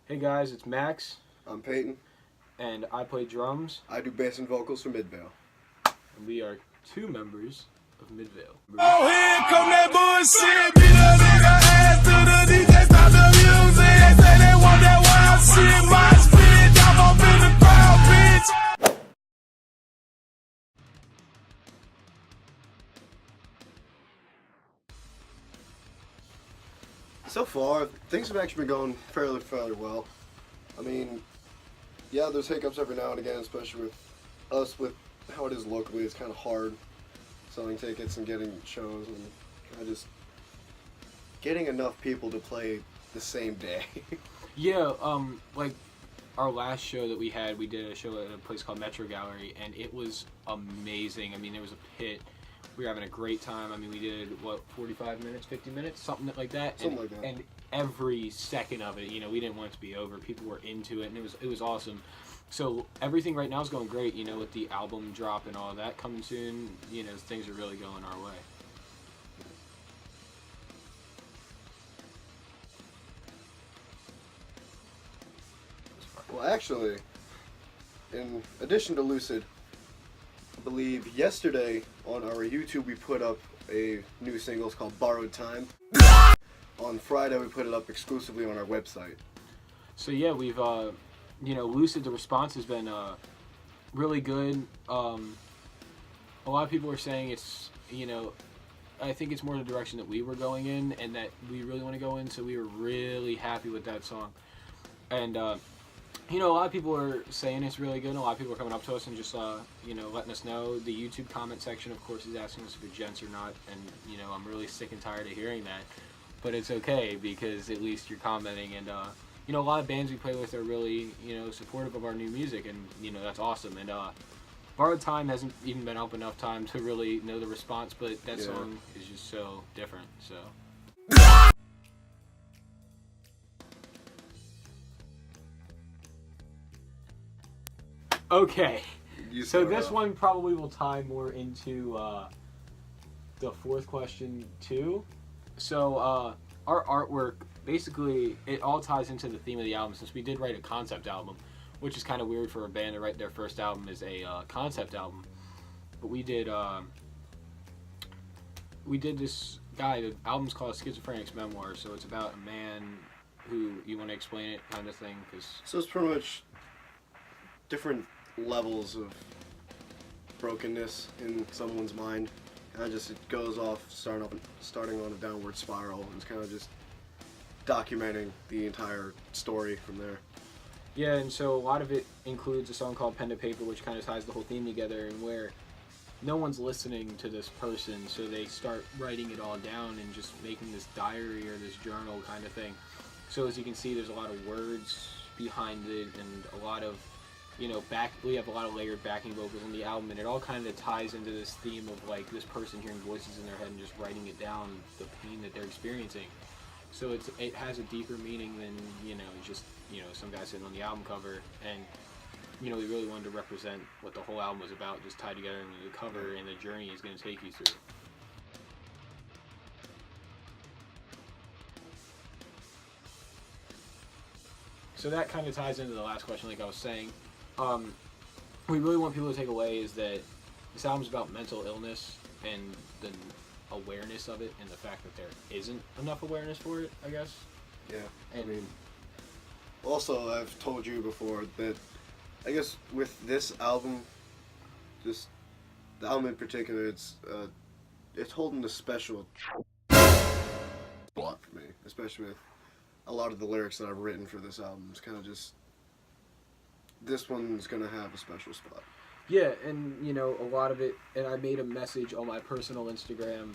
Hey guys, it's Max, I'm Peyton. and I play drums, I do bass and vocals for MidVale. and we are two members of MidVale. Oh, here come that bullshit. Beat a nigga ass to the DJ, stop the music. They say they want that wild shit. My spit, I'm up in the crowd, bitch. So far, things have actually been going fairly well. I mean, yeah, there's hiccups every now and again, especially with us, with how it is locally. It's kind of hard selling tickets and getting shows and kind of just getting enough people to play the same day. Yeah, like our last show that we had, we did a show at a place called Metro Gallery, and it was amazing. I mean, there was a pit. We were having a great time. I mean, we did, 45 minutes, 50 minutes? Something like that. Something like that. And every second of it, we didn't want it to be over. People were into it, and it was awesome. So everything right now is going great, with the album drop and all of that coming soon, things are really going our way. Well, actually, in addition to Lucid, I believe yesterday on our YouTube we put up a new single. It's called Borrowed Time. On Friday we put it up exclusively on our website. So yeah, we've Lucid, the response has been really good. A lot of people are saying it's, I think it's more the direction that we were going in and that we really want to go in, so we were really happy with that song. And a lot of people are saying it's really good, and a lot of people are coming up to us and just letting us know. The YouTube comment section, of course, is asking us if we're gents or not, and I'm really sick and tired of hearing that, but it's okay because at least you're commenting. And a lot of bands we play with are really supportive of our new music, and that's awesome. And Borrowed Time hasn't even been up enough time to really know the response, but that song is just so different. So okay, so this one probably will tie more into the fourth question too. So our artwork, basically, it all ties into the theme of the album, since we did write a concept album, which is kind of weird for a band to write their first album as a concept album. But we did this guy. The album's called Schizophrenic's Memoir, so it's about a man who, you want to explain it, kind of thing, So it's pretty much different levels of brokenness in someone's mind. Kind of just, it goes off, starting on a downward spiral, and it's kind of just documenting the entire story from there. Yeah, and so a lot of it includes a song called Pen to Paper, which kind of ties the whole theme together, and where no one's listening to this person, so they start writing it all down and just making this diary or this journal kind of thing. So as you can see, there's a lot of words behind it, and a lot of we have a lot of layered backing vocals on the album, and it all kind of ties into this theme of like this person hearing voices in their head and just writing it down, the pain that they're experiencing. So it has a deeper meaning than just some guy sitting on the album cover. And we really wanted to represent what the whole album was about, just tied together into the cover and the journey it's going to take you through. So that kind of ties into the last question, like I was saying. What we really want people to take away is that this album's about mental illness and the awareness of it, and the fact that there isn't enough awareness for it, I guess. Yeah, and, I mean, also I've told you before that I guess with this album, the album in particular, it's holding a special spot for me, especially with a lot of the lyrics that I've written for this album. It's kind of just, this one's gonna have a special spot. Yeah, and a lot of it, and I made a message on my personal Instagram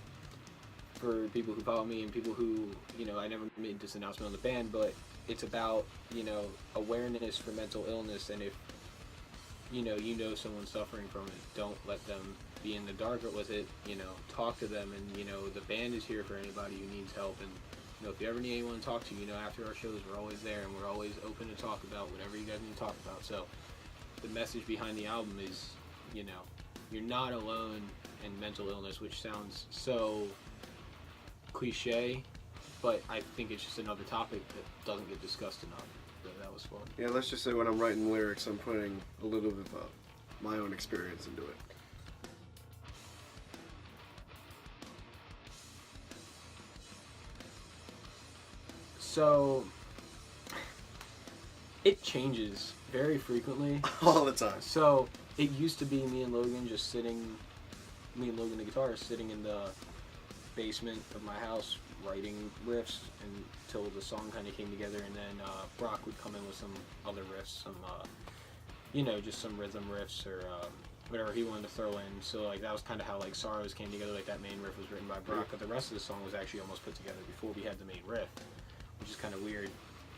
for people who follow me and people who, I never made this announcement on the band, but it's about, awareness for mental illness, and if, someone's suffering from it, don't let them be in the dark with it, talk to them, and, the band is here for anybody who needs help, and, if you ever need anyone to talk to, after our shows, we're always there, and we're always open to talk about whatever you guys need to talk about. So the message behind the album is, you're not alone in mental illness, which sounds so cliche, but I think it's just another topic that doesn't get discussed enough. but that was fun. Yeah, let's just say when I'm writing lyrics, I'm putting a little bit of my own experience into it. So it changes very frequently. All the time. So it used to be me and Logan the guitarist, sitting in the basement of my house writing riffs until the song kind of came together, and then Brock would come in with some other riffs, some just some rhythm riffs or whatever he wanted to throw in. So like that was kind of how like Sorrows came together. Like that main riff was written by Brock, but the rest of the song was actually almost put together before we had the main riff, which is kind of weird.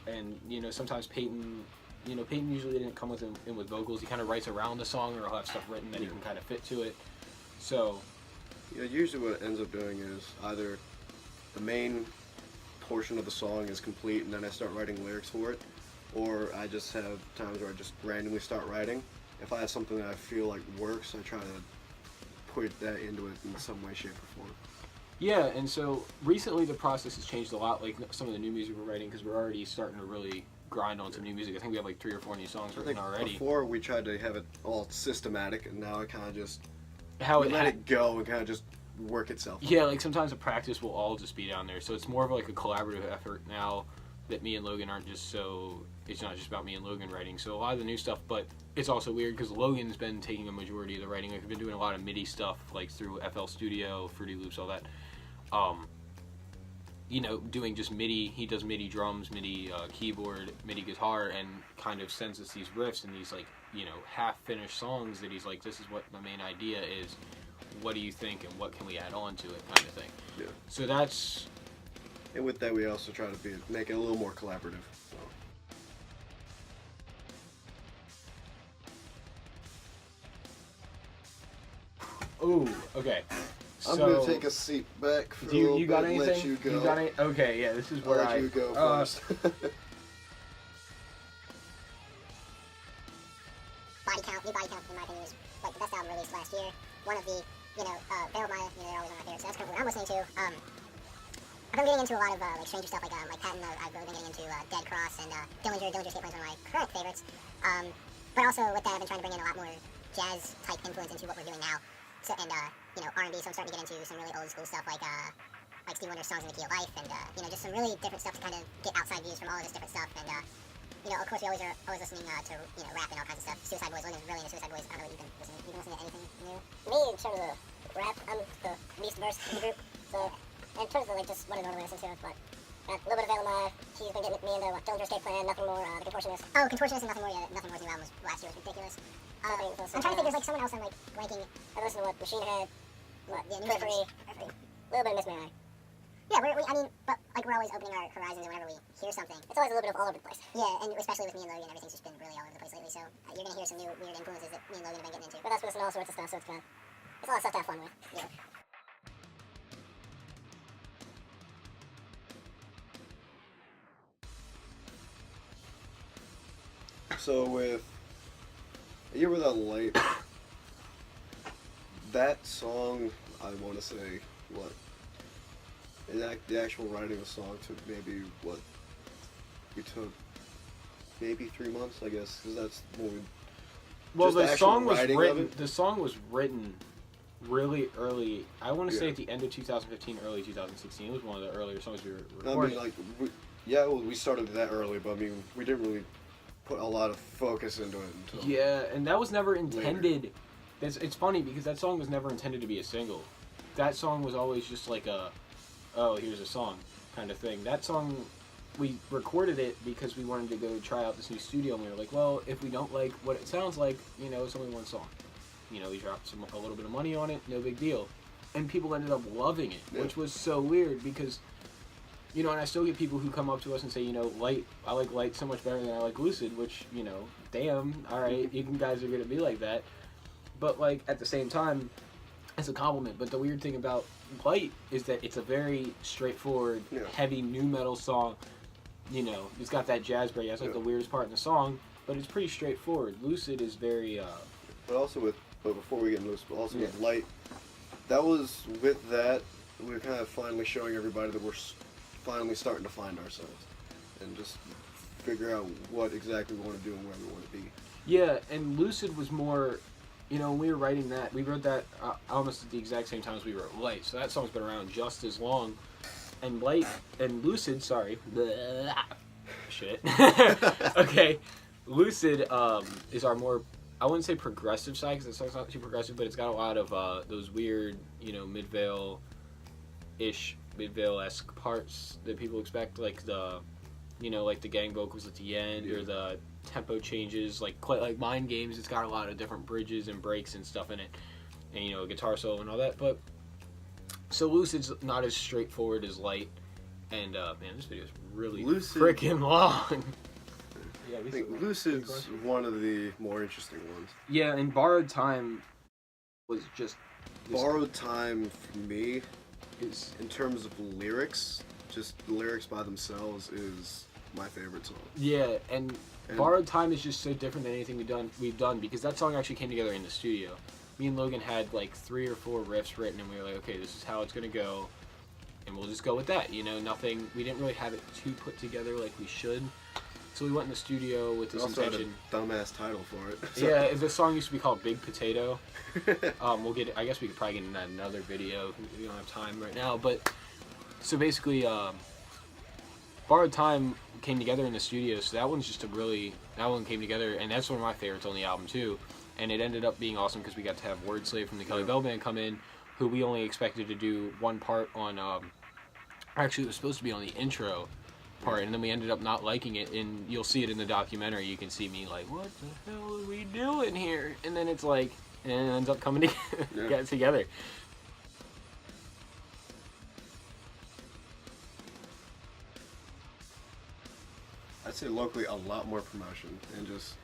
And sometimes Peyton usually didn't come in with vocals. He kind of writes around the song, or he'll have stuff written that he can kind of fit to it. So yeah, usually what it ends up doing is either the main portion of the song is complete and then I start writing lyrics for it, or I just have times where I just randomly start writing. If I have something that I feel like works, I try to put that into it in some way, shape, or form. yeah, and so recently the process has changed a lot. Like some of the new music we're writing, because we're already starting to really grind on some new music. I think we have like 3 or 4 new songs written already. Before we tried to have it all systematic, and now I kind of just let it go and kind of just work itself. Yeah, like sometimes the practice will all just be down there. So it's more of like a collaborative effort now that me and Logan aren't just so. It's not just about me and Logan writing. So a lot of the new stuff, but it's also weird because Logan's been taking a majority of the writing. Like we've been doing a lot of MIDI stuff, like through FL Studio, Fruity Loops, all that. Doing just MIDI. He does MIDI drums, MIDI keyboard, MIDI guitar, and kind of sends us these riffs and these like half-finished songs that he's like, this is what my main idea is. What do you think, and what can we add on to it, kind of thing. Yeah. So that's. And with that, we also try to make it a little more collaborative. So. Ooh, okay. I'm gonna take a seat back for a little you got bit and anything? let you go. You got any? Okay, yeah, this is where I'll let you go first. Body Count, new Body Count, in my opinion, was like the best album released last year. One of the, Barrel Maya, they're always on my favorite, so that's kind of what I'm listening to. I've been getting into a lot of like stranger stuff, like Patton. I've really been getting into Dead Cross and Dillinger Escape Plan is one of my current favorites. But also with that, I've been trying to bring in a lot more jazz type influence into what we're doing now. So and R&B, so I'm starting to get into some really old school stuff like Stevie Wonder's Songs in the Key of Life, and just some really different stuff to kind of get outside views from all of this different stuff. And of course, we always listening to rap and all kinds of stuff. Suicide Boys, Logan's really into Suicide Boys. I don't know what you've been listening. You been listening to anything new? Me, in terms of rap, I'm the least verse in the group. So in terms of like just what I normally listen to, but a little bit of Veil he's been getting me into Dillinger Escape Plan, Nothing More, The Contortionist. Oh, Contortionist and Nothing More. Yeah, Nothing More's new album last year was ridiculous. I'm trying to think. There's like someone else I'm like ranking. I listened to what Machine Head, Periphery, a little bit of Miss Mary. Yeah, but like we're always opening our horizons whenever we hear something. It's always a little bit of all over the place. Yeah, and especially with me and Logan, everything's just been really all over the place lately. So you're gonna hear some new weird influences that me and Logan have been getting into. But that's listening to all sorts of stuff, so it's good. It's a lot of stuff to have fun with. Yeah. So with A Year Without Light, that song, I want to say, the actual writing of the song took maybe, we took maybe 3 months, I guess, because that's when we... Well, the song was writing written. of it? The song was written really early. I want to say at the end of 2015, early 2016. It was one of the earlier songs we were recording. I mean, we started that early, but I mean, we didn't really put a lot of focus into it until... Yeah, and that was never intended... It's funny, because that song was never intended to be a single. That song was always just like a, oh, here's a song kind of thing. That song, we recorded it because we wanted to go try out this new studio, and we were like, well, if we don't like what it sounds like, it's only one song. We dropped a little bit of money on it, no big deal. And people ended up loving it, which was so weird because, and I still get people who come up to us and say, Light, I like Light so much better than I like Lucid, which, damn, alright, you guys are going to be like that. But, like, at the same time, it's a compliment. But the weird thing about Light is that it's a very straightforward, heavy nu metal song. It's got that jazz break. That's like the weirdest part in the song, but it's pretty straightforward. Lucid is very... But before we get into Lucid, but also with Light, with that, we're kind of finally showing everybody that we're finally starting to find ourselves. And just figure out what exactly we want to do and where we want to be. Yeah, and Lucid was more, when we were writing that, we wrote that almost at the exact same time as we wrote Light. So that song's been around just as long. And Light and Lucid, sorry, shit. Okay, Lucid is our more, I wouldn't say progressive side because the song's not too progressive, but it's got a lot of those weird, Midvale-esque parts that people expect, like the, like the gang vocals at the end or the tempo changes, like Mind Games. It's got a lot of different bridges and breaks and stuff in it, and a guitar solo and all that. But so Lucid's not as straightforward as Light, and man, this video is really freaking long. Yeah, I think Lucid's one of the more interesting ones. Yeah, and Borrowed Time was just Borrowed Time for me is, in terms of lyrics, just the lyrics by themselves is my favorite song. Yeah, and Borrowed Time is just so different than anything we've done because that song actually came together in the studio. Me and Logan had like 3 or 4 riffs written, and we were like, okay, this is how it's gonna go, and we'll just go with that. Nothing. We didn't really have it too put together like we should. So we went in the studio with this intention. Had a dumbass title for it. So. Yeah, the song used to be called Big Potato. We'll get. I guess we could probably get in that another video. We don't have time right now, but so basically, Borrowed Time came together in the studio. So that one's just that one came together, and that's one of my favorites on the album too. And it ended up being awesome because we got to have Wordslave from the Kelly Bell Band come in, who we only expected to do one part on. Actually, it was supposed to be on the intro part, and then we ended up not liking it, and you'll see it in the documentary. You can see me like, what the hell are we doing here? And then it's like, and it ends up coming together. I'd say locally a lot more promotion and just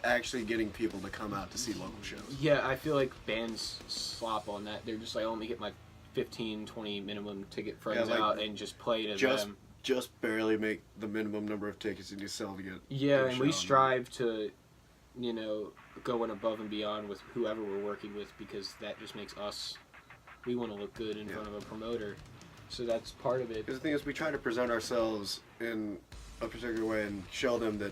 actually getting people to come out to see local shows. Yeah, I feel like bands slop on that. They're just like, let me get my 15, 20 minimum ticket friends out and just play to them. Just barely make the minimum number of tickets that you sell to get. Yeah, and we strive to, going above and beyond with whoever we're working with because that just makes us. We want to look good in front of a promoter, so that's part of it. Because the thing is, we try to present ourselves in a particular way and show them that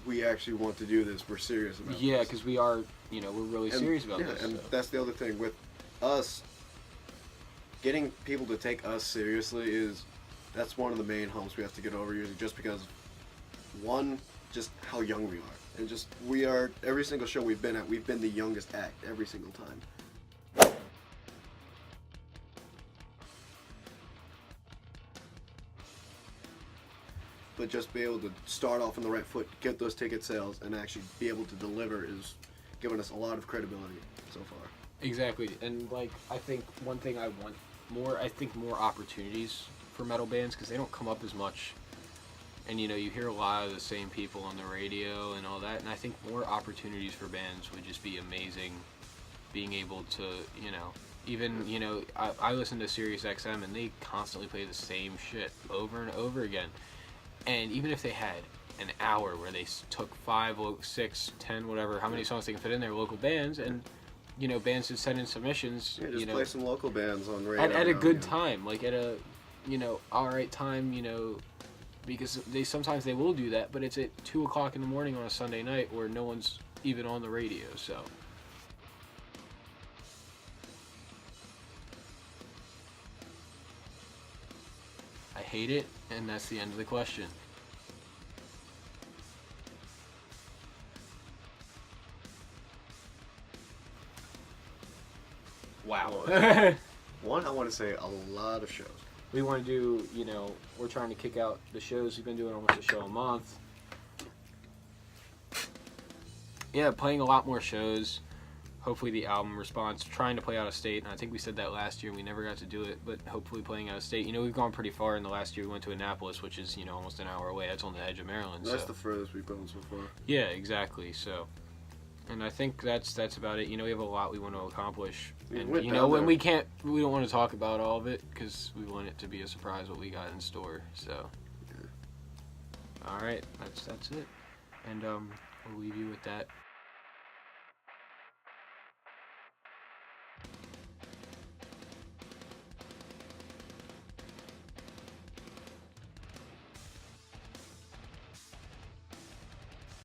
we actually want to do this. We're serious about this. Yeah, because we are. We're really serious about this. And that's the other thing with us. Getting people to take us seriously that's one of the main humps we have to get over usually, just because, one, just how young we are. And just, we are, every single show we've been at, we've been the youngest act every single time. But just be able to start off on the right foot, get those ticket sales, and actually be able to deliver is giving us a lot of credibility so far. Exactly, and I think one thing I want more opportunities for metal bands because they don't come up as much, and you hear a lot of the same people on the radio and all that, and I think more opportunities for bands would just be amazing. Being able to even I listen to Sirius XM and they constantly play the same shit over and over again, and even if they had an hour where they took 5, 6, 10, whatever, how many songs they can fit in their local bands, and bands should send in submissions. Yeah, just play some local bands on radio at a good time, like at a alright time, because sometimes they will do that, but it's at 2 o'clock in the morning on a Sunday night where no one's even on the radio. So I hate it, and that's the end of the question. Wow. One, I want to say a lot of shows. We want to do, we're trying to kick out the shows. We've been doing almost a show a month. Yeah, playing a lot more shows. Hopefully the album response. Trying to play out of state, and I think we said that last year and we never got to do it, but hopefully playing out of state. We've gone pretty far in the last year. We went to Annapolis, which is, almost an hour away. That's on the edge of Maryland. That's the furthest we've gone so far. Yeah, exactly. So, and I think that's about it. We have a lot we want to accomplish. And, when we don't want to talk about all of it because we want it to be a surprise what we got in store. So, all right, that's it. And we'll leave you with that.